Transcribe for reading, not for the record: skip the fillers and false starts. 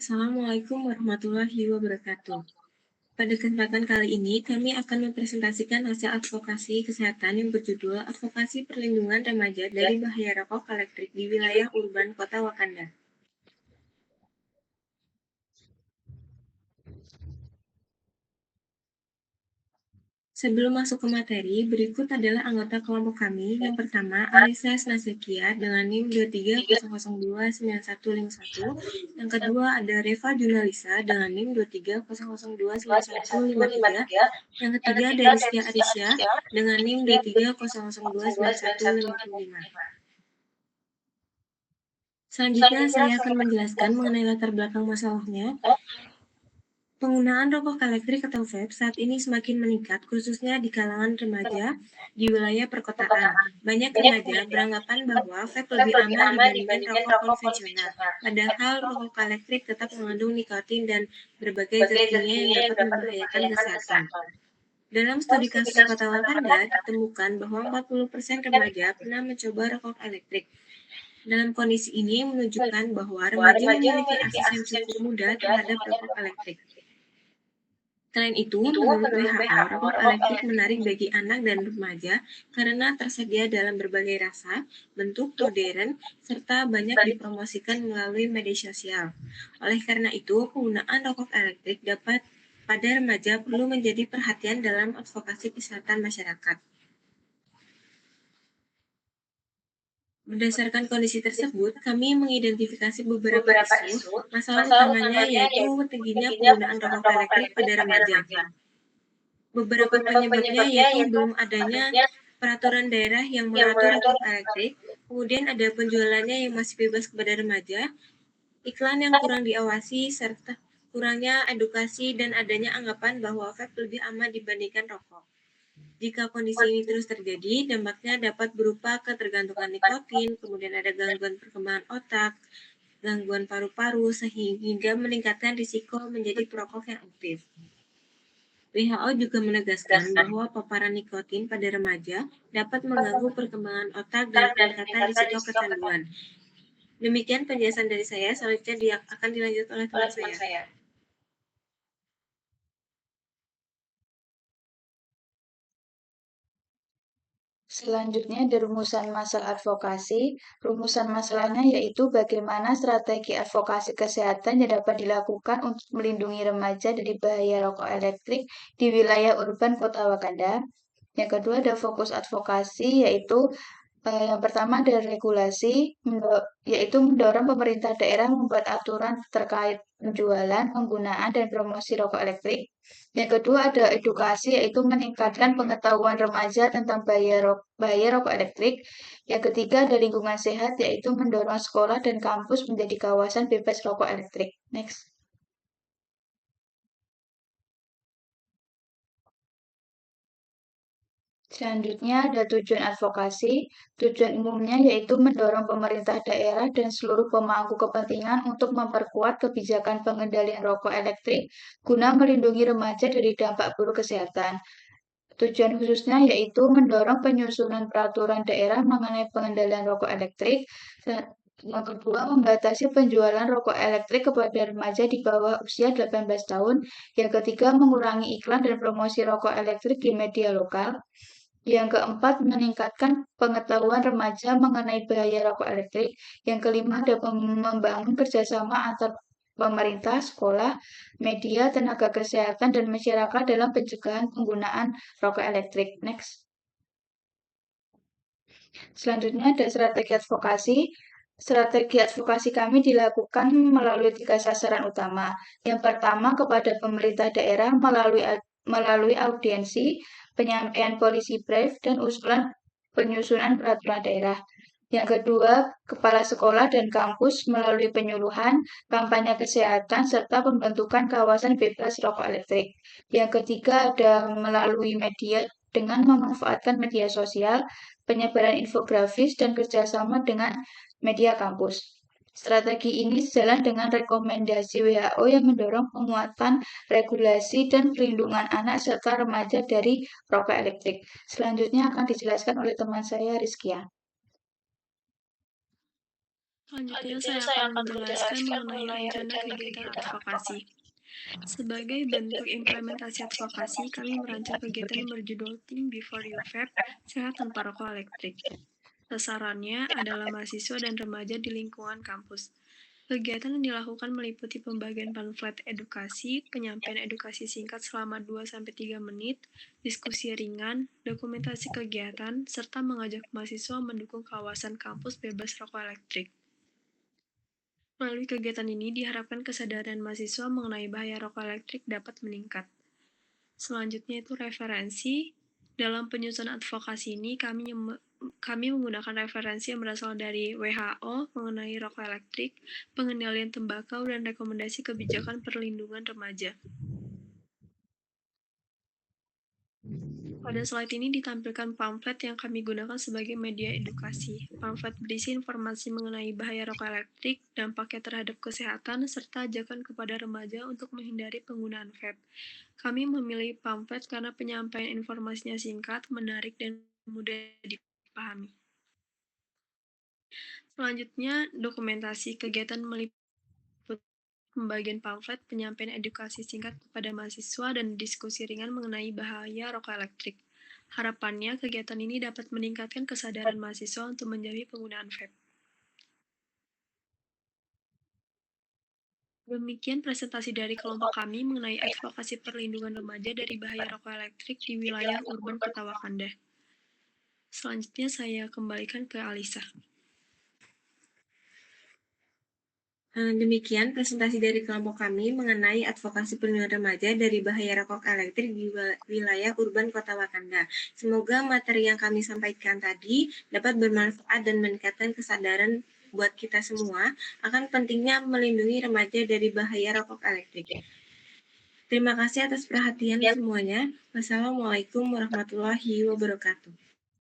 Assalamualaikum warahmatullahi wabarakatuh. Pada kesempatan kali ini, kami akan mempresentasikan hasil advokasi kesehatan yang berjudul Advokasi Perlindungan Remaja dari Bahaya Rokok Elektrik di Wilayah Urban Kota Wakanda. Sebelum masuk ke materi, berikut adalah anggota kelompok kami. Yang pertama, Alisa Snasekia dengan NIM 2300291151. Yang kedua ada Reva Junalisa dengan NIM 2300291153. Yang ketiga ada Rizkia Arisya dengan NIM 2300291155. Selanjutnya, saya akan menjelaskan mengenai latar belakang masalahnya. Penggunaan rokok elektrik atau vape saat ini semakin meningkat, khususnya di kalangan remaja di wilayah perkotaan. Banyak remaja beranggapan bahwa vape lebih aman dibandingkan rokok konvensional, padahal rokok elektrik tetap mengandung nikotin dan berbagai zat kimia yang dapat membahayakan kesehatan. Dalam studi kasus Kota Wakanda, ditemukan bahwa 40% remaja pernah mencoba rokok elektrik. Dalam kondisi ini menunjukkan bahwa remaja memiliki akses yang cukup mudah terhadap rokok elektrik. Selain itu, menurut WHO, rokok elektrik menarik bagi anak dan remaja karena tersedia dalam berbagai rasa, bentuk modern, serta banyak dipromosikan melalui media sosial. Oleh karena itu, penggunaan rokok elektrik dapat pada remaja perlu menjadi perhatian dalam advokasi kesehatan masyarakat. Berdasarkan kondisi tersebut, kami mengidentifikasi beberapa isu. Masalah utamanya yaitu tingginya penggunaan rokok elektrik pada remaja. Beberapa penyebabnya yaitu belum adanya peraturan daerah yang mengatur rokok elektrik, kemudian ada penjualannya yang masih bebas kepada remaja, iklan yang kurang diawasi, serta kurangnya edukasi dan adanya anggapan bahwa vape lebih aman dibandingkan rokok. Jika kondisi ini terus terjadi, dampaknya dapat berupa ketergantungan nikotin, kemudian ada gangguan perkembangan otak, gangguan paru-paru, sehingga meningkatkan risiko menjadi perokok yang aktif. WHO juga menegaskan bahwa paparan nikotin pada remaja dapat mengganggu perkembangan otak dan peningkatan risiko kecanduan. Demikian penjelasan dari saya, selanjutnya akan dilanjutkan oleh teman saya. Selanjutnya ada rumusan masalah advokasi. Rumusan masalahnya yaitu bagaimana strategi advokasi kesehatan yang dapat dilakukan untuk melindungi remaja dari bahaya rokok elektrik di wilayah urban Kota Wakanda. Yang kedua ada fokus advokasi yaitu yang pertama ada regulasi, yaitu mendorong pemerintah daerah membuat aturan terkait penjualan, penggunaan, dan promosi rokok elektrik. Yang kedua ada edukasi, yaitu meningkatkan pengetahuan remaja tentang bahaya rokok elektrik. Yang ketiga ada lingkungan sehat, yaitu mendorong sekolah dan kampus menjadi kawasan bebas rokok elektrik. Next. Selanjutnya ada tujuan advokasi. Tujuan umumnya yaitu mendorong pemerintah daerah dan seluruh pemangku kepentingan untuk memperkuat kebijakan pengendalian rokok elektrik guna melindungi remaja dari dampak buruk kesehatan. Tujuan khususnya yaitu mendorong penyusunan peraturan daerah mengenai pengendalian rokok elektrik. Yang kedua, membatasi penjualan rokok elektrik kepada remaja di bawah usia 18 tahun. Yang ketiga, mengurangi iklan dan promosi rokok elektrik di media lokal. Yang keempat, meningkatkan pengetahuan remaja mengenai bahaya rokok elektrik. Yang kelima, ada membangun kerjasama antar pemerintah, sekolah, media, tenaga kesehatan, dan masyarakat dalam pencegahan penggunaan rokok elektrik. Next. Selanjutnya ada strategi advokasi. Strategi advokasi kami dilakukan melalui 3 sasaran utama. Yang pertama kepada pemerintah daerah melalui audiensi, penyampaian polisi brief, dan usulan penyusunan peraturan daerah. Yang kedua, kepala sekolah dan kampus melalui penyuluhan, kampanye kesehatan, serta pembentukan kawasan bebas rokok elektrik. Yang ketiga, ada melalui media dengan memanfaatkan media sosial, penyebaran infografis, dan kerjasama dengan media kampus. Strategi ini sejalan dengan rekomendasi WHO yang mendorong penguatan regulasi dan perlindungan anak serta remaja dari rokok elektrik. Selanjutnya akan dijelaskan oleh teman saya, Rizkia. Selanjutnya, saya akan menjelaskan mengenai rencana kegiatan advokasi. Sebagai bentuk implementasi advokasi, kami merancang kegiatan yang berjudul Think Before You Vape, Sehat Tanpa Rokok Elektrik. Sasarannya adalah mahasiswa dan remaja di lingkungan kampus. Kegiatan yang dilakukan meliputi pembagian pamflet edukasi, penyampaian edukasi singkat selama 2-3 menit, diskusi ringan, dokumentasi kegiatan, serta mengajak mahasiswa mendukung kawasan kampus bebas rokok elektrik. Melalui kegiatan ini diharapkan kesadaran mahasiswa mengenai bahaya rokok elektrik dapat meningkat. Selanjutnya itu referensi. Dalam penyusunan advokasi ini, kami menggunakan referensi yang berasal dari WHO mengenai rokok elektrik, pengendalian tembakau, dan rekomendasi kebijakan perlindungan remaja. Pada slide ini ditampilkan pamflet yang kami gunakan sebagai media edukasi. Pamflet berisi informasi mengenai bahaya rokok elektrik, dampaknya terhadap kesehatan, serta ajakan kepada remaja untuk menghindari penggunaan vape. Kami memilih pamflet karena penyampaian informasinya singkat, menarik, dan mudah dipahami. Selanjutnya, dokumentasi kegiatan meliputi pembagian pamflet, penyampaian edukasi singkat kepada mahasiswa, dan diskusi ringan mengenai bahaya rokok elektrik. Harapannya, kegiatan ini dapat meningkatkan kesadaran mahasiswa untuk menjauhi penggunaan vape. Demikian presentasi dari kelompok kami mengenai advokasi perlindungan remaja dari bahaya rokok elektrik di wilayah urban Kota Wakanda. Selanjutnya saya kembalikan ke Alisa. Demikian presentasi dari kelompok kami mengenai advokasi perlindungan remaja dari bahaya rokok elektrik di wilayah urban Kota Wakanda. Semoga materi yang kami sampaikan tadi dapat bermanfaat dan meningkatkan kesadaran buat kita semua akan pentingnya melindungi remaja dari bahaya rokok elektrik. Terima kasih atas perhatian semuanya. Wassalamualaikum warahmatullahi wabarakatuh.